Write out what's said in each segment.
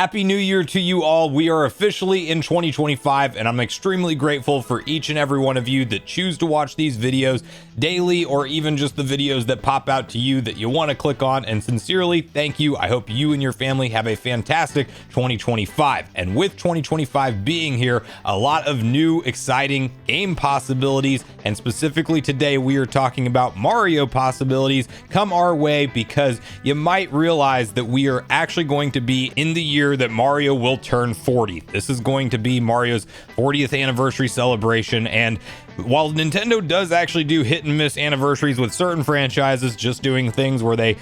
Happy New Year to you all. We are officially in 2025, and I'm extremely grateful for each and every one of you that choose to watch these videos daily, or even just the videos that pop out to you that you want to click on. And sincerely, thank you. I hope you and your family have a fantastic 2025. And with 2025 being here, a lot of new exciting game possibilities, and specifically today we are talking about Mario possibilities come our way, because you might realize that we are actually going to be in the year that Mario will turn 40. This is going to be Mario's 40th anniversary celebration, and while Nintendo does actually do hit and miss anniversaries with certain franchises, just doing things where they,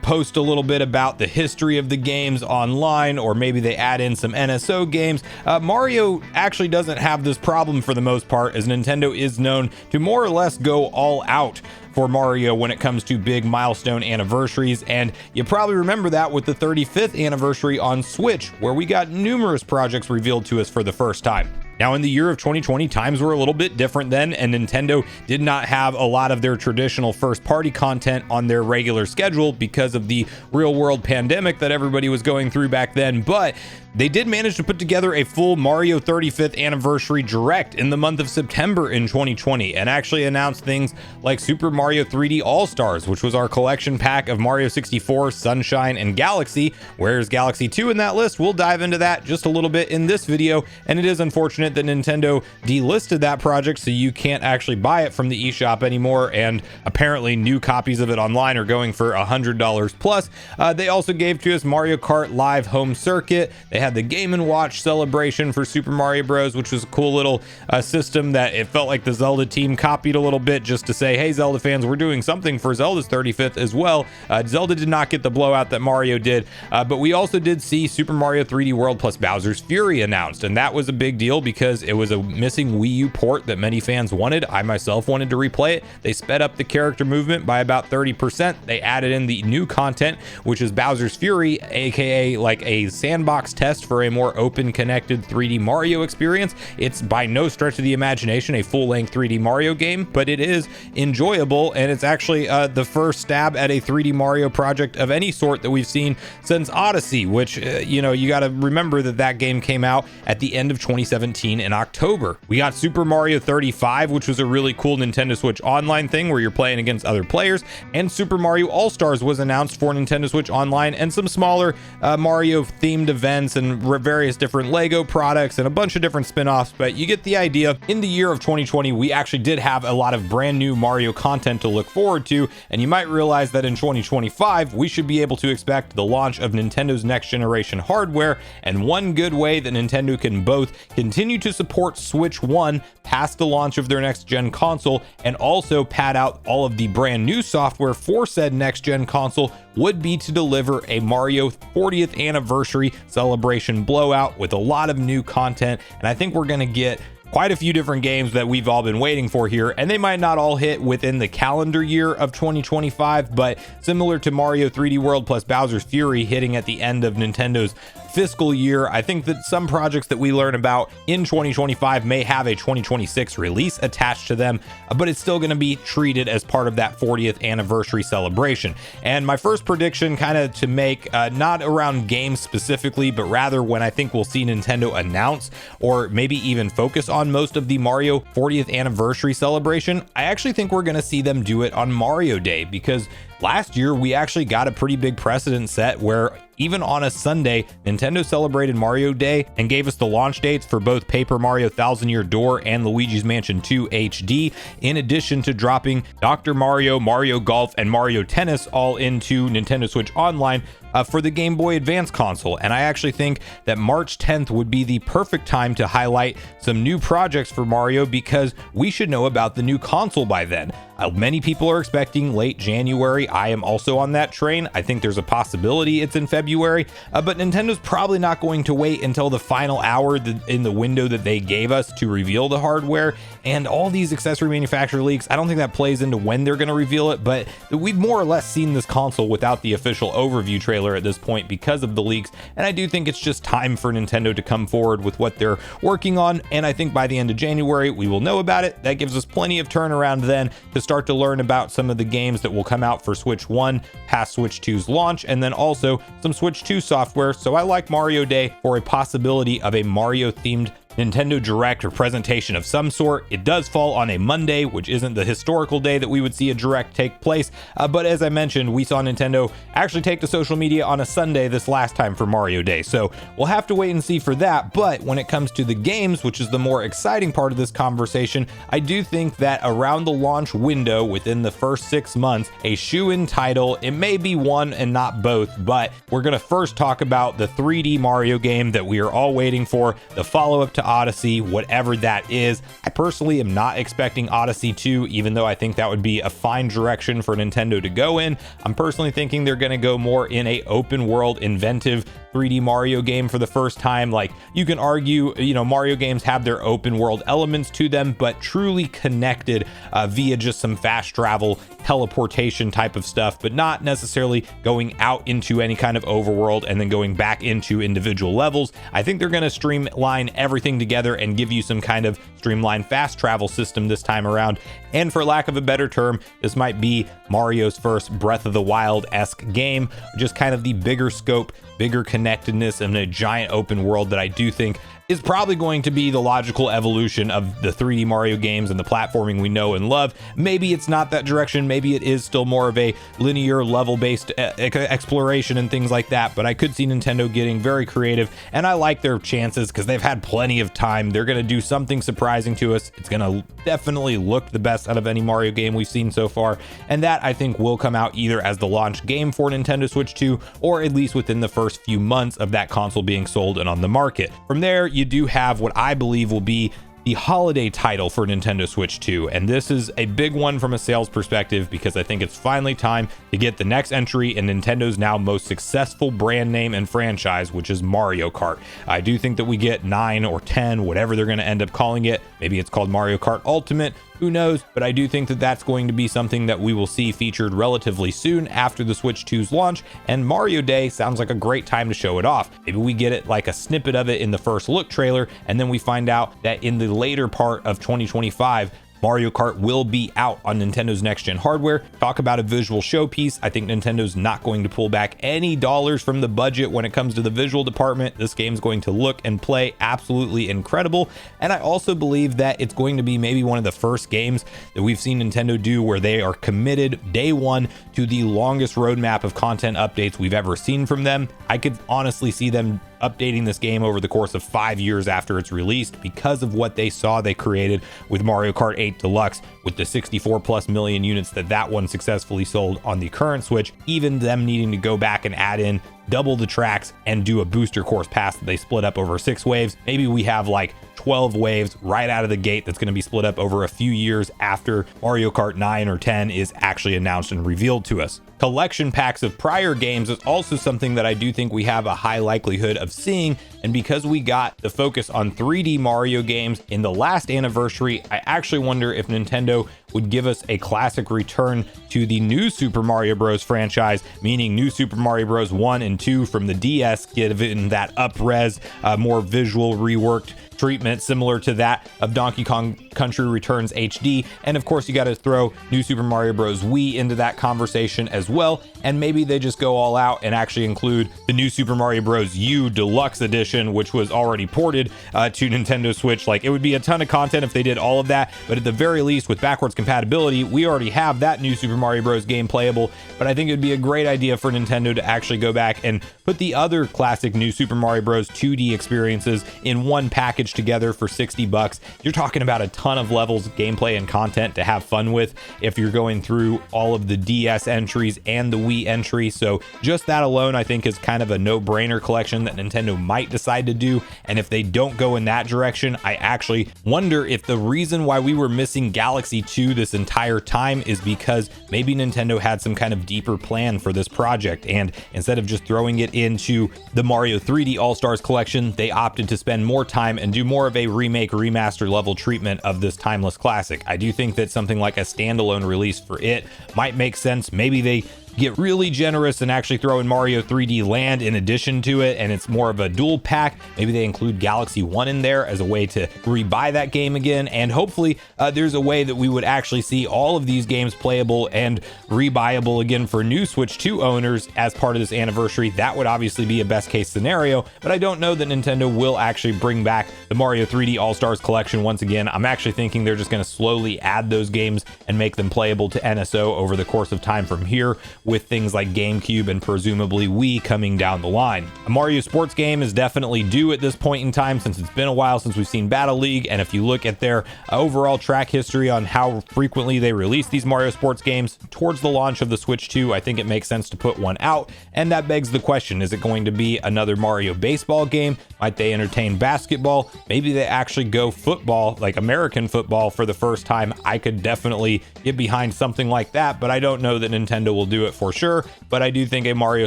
post a little bit about the history of the games online, or maybe they add in some NSO games, Mario actually doesn't have this problem for the most part, as Nintendo is known to more or less go all out for Mario when it comes to big milestone anniversaries. And you probably remember that with the 35th anniversary on Switch, where we got numerous projects revealed to us for the first time. Now, in the year of 2020, times were a little bit different then, and Nintendo did not have a lot of their traditional first-party content on their regular schedule because of the real-world pandemic that everybody was going through back then, but they did manage to put together a full Mario 35th anniversary direct in the month of September in 2020, and actually announced things like Super Mario 3D All-Stars, which was our collection pack of Mario 64, Sunshine, and Galaxy. Where's Galaxy 2 in that list? We'll dive into that just a little bit in this video, and it is unfortunate that Nintendo delisted that project, so you can't actually buy it from the eShop anymore, and apparently new copies of it online are going for $100 plus. They also gave to us Mario Kart Live Home Circuit. They had the Game & Watch celebration for Super Mario Bros., which was a cool little system that it felt like the Zelda team copied a little bit, just to say, hey, Zelda fans, we're doing something for Zelda's 35th as well. Zelda did not get the blowout that Mario did, but we also did see Super Mario 3D World plus Bowser's Fury announced, and that was a big deal because it was a missing Wii U port that many fans wanted. I myself wanted to replay it. They sped up the character movement by about 30%. They added in the new content, which is Bowser's Fury, aka like a sandbox test for a more open, connected 3D Mario experience. It's by no stretch of the imagination a full-length 3D Mario game, but it is enjoyable, and it's actually the first stab at a 3D Mario project of any sort that we've seen since Odyssey, which, you got to remember that game came out at the end of 2017 in October. We got Super Mario 35, which was a really cool Nintendo Switch Online thing where you're playing against other players, and Super Mario All-Stars was announced for Nintendo Switch Online, and some smaller Mario themed events and various different Lego products and a bunch of different spin-offs, but you get the idea. In the year of 2020, we actually did have a lot of brand new Mario content to look forward to, and you might realize that in 2025, we should be able to expect the launch of Nintendo's next generation hardware, and one good way that Nintendo can both continue to support Switch 1 past the launch of their next gen console, and also pad out all of the brand new software for said next gen console, would be to deliver a Mario 40th anniversary celebration blowout with a lot of new content. And I think we're going to get quite a few different games that we've all been waiting for here, and they might not all hit within the calendar year of 2025, but similar to Mario 3D World plus Bowser's Fury hitting at the end of Nintendo's fiscal year, I think that some projects that we learn about in 2025 may have a 2026 release attached to them, but it's still going to be treated as part of that 40th anniversary celebration. And my first prediction, kind of to make, not around games specifically, but rather when I think we'll see Nintendo announce or maybe even focus on most of the Mario 40th anniversary celebration, I actually think we're going to see them do it on Mario Day, because last year we actually got a pretty big precedent set where even on a Sunday, Nintendo celebrated Mario Day and gave us the launch dates for both Paper Mario Thousand Year Door and Luigi's Mansion 2 HD, in addition to dropping Dr. Mario, Mario Golf, and Mario Tennis all into Nintendo Switch Online for the Game Boy Advance console. And I actually think that March 10th would be the perfect time to highlight some new projects for Mario, because we should know about the new console by then. Many people are expecting late January. I am also on that train. I think there's a possibility it's in February, but Nintendo's probably not going to wait until the final hour in the window that they gave us to reveal the hardware. And all these accessory manufacturer leaks, I don't think that plays into when they're going to reveal it, but we've more or less seen this console without the official overview trailer at this point because of the leaks. And I do think it's just time for Nintendo to come forward with what they're working on, and I think by the end of January we will know about it. That gives us plenty of turnaround then to start to learn about some of the games that will come out for Switch 1 past Switch 2's launch, and then also some Switch 2 software. So I like Mario Day for a possibility of a Mario themed Nintendo Direct or presentation of some sort. It does fall on a Monday, which isn't the historical day that we would see a Direct take place. But as I mentioned, we saw Nintendo actually take to social media on a Sunday this last time for Mario Day. So we'll have to wait and see for that. But when it comes to the games, which is the more exciting part of this conversation, I do think that around the launch window within the first 6 months, a shoe-in title, it may be one and not both, but we're going to first talk about the 3D Mario game that we are all waiting for, the follow-up to Odyssey, whatever that is. I personally am not expecting Odyssey 2, even though I think that would be a fine direction for Nintendo to go in. I'm personally thinking they're going to go more in a open world, inventive 3D Mario game for the first time. Like, you can argue, Mario games have their open world elements to them, but truly connected via just some fast travel, teleportation type of stuff, but not necessarily going out into any kind of overworld and then going back into individual levels. I think they're going to streamline everything together and give you some kind of streamlined fast travel system this time around. And for lack of a better term, this might be Mario's first Breath of the Wild-esque game, just kind of the bigger scope, bigger connectedness, and a giant open world that I do think is probably going to be the logical evolution of the 3D Mario games and the platforming we know and love. Maybe it's not that direction. Maybe it is still more of a linear level-based exploration and things like that, but I could see Nintendo getting very creative, and I like their chances because they've had plenty of time. They're going to do something surprising to us. It's going to definitely look the best out of any Mario game we've seen so far, and that I think will come out either as the launch game for Nintendo Switch 2 or at least within the first few months of that console being sold and on the market. From there, you do have what I believe will be the holiday title for Nintendo Switch 2, and this is a big one from a sales perspective because I think it's finally time to get the next entry in Nintendo's now most successful brand name and franchise, which is Mario Kart. I do think that we get 9 or 10, whatever they're going to end up calling it. Maybe it's called Mario Kart Ultimate, who knows, but I do think that that's going to be something that we will see featured relatively soon after the Switch 2's launch, and Mario Day sounds like a great time to show it off. Maybe we get it like a snippet of it in the first look trailer, and then we find out that in the later part of 2025, Mario Kart will be out on Nintendo's next-gen hardware. Talk about a visual showpiece. I think Nintendo's not going to pull back any dollars from the budget when it comes to the visual department. This game's going to look and play absolutely incredible. And I also believe that it's going to be maybe one of the first games that we've seen Nintendo do where they are committed day one to the longest roadmap of content updates we've ever seen from them. I could honestly see them updating this game over the course of 5 years after it's released because of what they saw they created with Mario Kart 8 Deluxe, with the 64+ million units that one successfully sold on the current Switch, even them needing to go back and add in double the tracks and do a booster course pass that they split up over 6 waves. Maybe we have like 12 waves right out of the gate that's going to be split up over a few years after Mario Kart 9 or 10 is actually announced and revealed to us. Collection packs of prior games is also something that I do think we have a high likelihood of seeing, and because we got the focus on 3D Mario games in the last anniversary, I actually wonder if Nintendo would give us a classic return to the new Super Mario Bros. Franchise, meaning new Super Mario Bros. 1 and 2 from the DS, given that up-res, more visual reworked treatment similar to that of Donkey Kong Country Returns HD. And of course, you got to throw New Super Mario Bros. Wii into that conversation as well. And maybe they just go all out and actually include the New Super Mario Bros. U Deluxe Edition, which was already ported to Nintendo Switch. Like, it would be a ton of content if they did all of that, but at the very least, with backwards compatibility, we already have that New Super Mario Bros. Game playable. But I think it would be a great idea for Nintendo to actually go back and put the other classic New Super Mario Bros. 2D experiences in one package together for $60. You're talking about a ton of levels, gameplay, and content to have fun with if you're going through all of the DS entries and the Wii entry. So just that alone, I think, is kind of a no-brainer collection that Nintendo might decide to do. And if they don't go in that direction, I actually wonder if the reason why we were missing Galaxy 2 this entire time is because maybe Nintendo had some kind of deeper plan for this project, and instead of just throwing it into the Mario 3D All-Stars collection, they opted to spend more time and do more of a remake remaster level treatment of this timeless classic. I do think that something like a standalone release for it might make sense. Maybe they get really generous and actually throw in Mario 3D Land in addition to it, and it's more of a dual pack. Maybe they include Galaxy 1 in there as a way to rebuy that game again, and hopefully there's a way that we would actually see all of these games playable and rebuyable again for new Switch 2 owners as part of this anniversary. That would obviously be a best case scenario, but I don't know that Nintendo will actually bring back the Mario 3D All-Stars collection once again. I'm actually thinking they're just going to slowly add those games and make them playable to NSO over the course of time from here, with things like GameCube and presumably Wii coming down the line. A Mario sports game is definitely due at this point in time, since it's been a while since we've seen Battle League, and if you look at their overall track history on how frequently they release these Mario sports games towards the launch of the Switch 2, I think it makes sense to put one out. And that begs the question, is it going to be another Mario baseball game? Might they entertain basketball? Maybe they actually go football, like American football for the first time. I could definitely get behind something like that, but I don't know that Nintendo will do it for sure. But I do think a Mario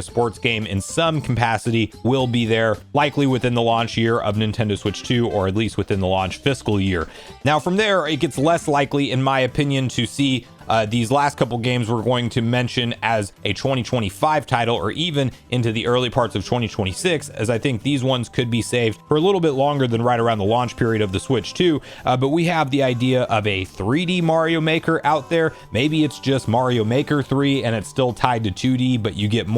sports game in some capacity will be there, likely within the launch year of Nintendo Switch 2, or at least within the launch fiscal year. Now from there, it gets less likely, in my opinion, to see these last couple games we're going to mention as a 2025 title, or even into the early parts of 2026, as I think these ones could be saved for a little bit longer than right around the launch period of the Switch 2. But we have the idea of a 3D Mario Maker out there. Maybe it's just Mario Maker 3 and it's still tied to 2D, but you get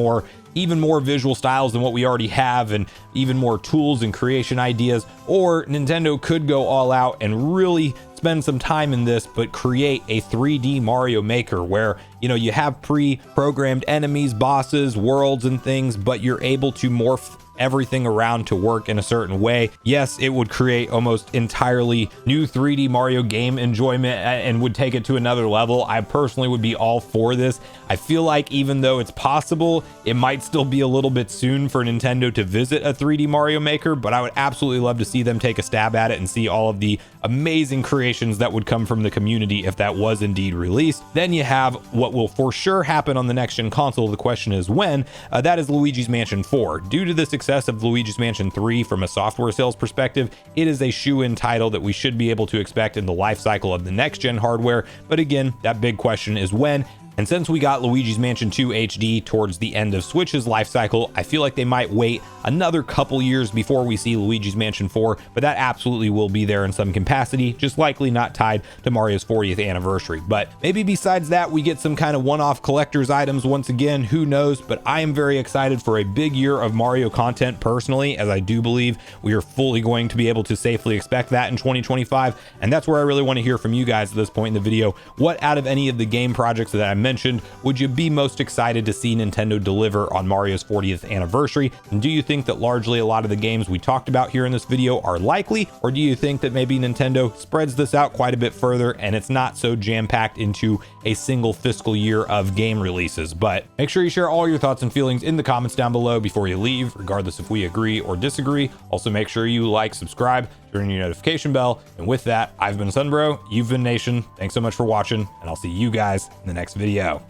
even more visual styles than what we already have, and even more tools and creation ideas. Or Nintendo could go all out and really spend some time in this, but create a 3D Mario Maker where, you know, you have pre-programmed enemies, bosses, worlds, and things, but you're able to morph everything around to work in a certain way. Yes, it would create almost entirely new 3D Mario game enjoyment and would take it to another level. I personally would be all for this. I feel like even though it's possible, it might still be a little bit soon for Nintendo to visit a 3D Mario Maker, but I would absolutely love to see them take a stab at it and see all of the amazing creations that would come from the community if that was indeed released. Then you have what will for sure happen on the next gen console. The question is when. That is Luigi's Mansion 4. Due to the success of Luigi's Mansion 3 from a software sales perspective, it is a shoe-in title that we should be able to expect in the life cycle of the next gen hardware. But again, that big question is when. And since we got Luigi's Mansion 2 HD towards the end of Switch's life cycle, I feel like they might wait another couple years before we see Luigi's Mansion 4, but that absolutely will be there in some capacity, just likely not tied to Mario's 40th anniversary. But maybe besides that, we get some kind of one-off collector's items once again, who knows? But I am very excited for a big year of Mario content personally, as I do believe we are fully going to be able to safely expect that in 2025. And that's where I really want to hear from you guys at this point in the video. What out of any of the game projects that I mentioned would you be most excited to see Nintendo deliver on Mario's 40th anniversary? And do you think that largely a lot of the games we talked about here in this video are likely, or do you think that maybe Nintendo spreads this out quite a bit further and it's not so jam-packed into a single fiscal year of game releases? But make sure you share all your thoughts and feelings in the comments down below before you leave, regardless if we agree or disagree. Also, make sure you like, subscribe, turn on your notification bell. And with that, I've been Sunbro, you've been Nation. Thanks so much for watching, and I'll see you guys in the next video.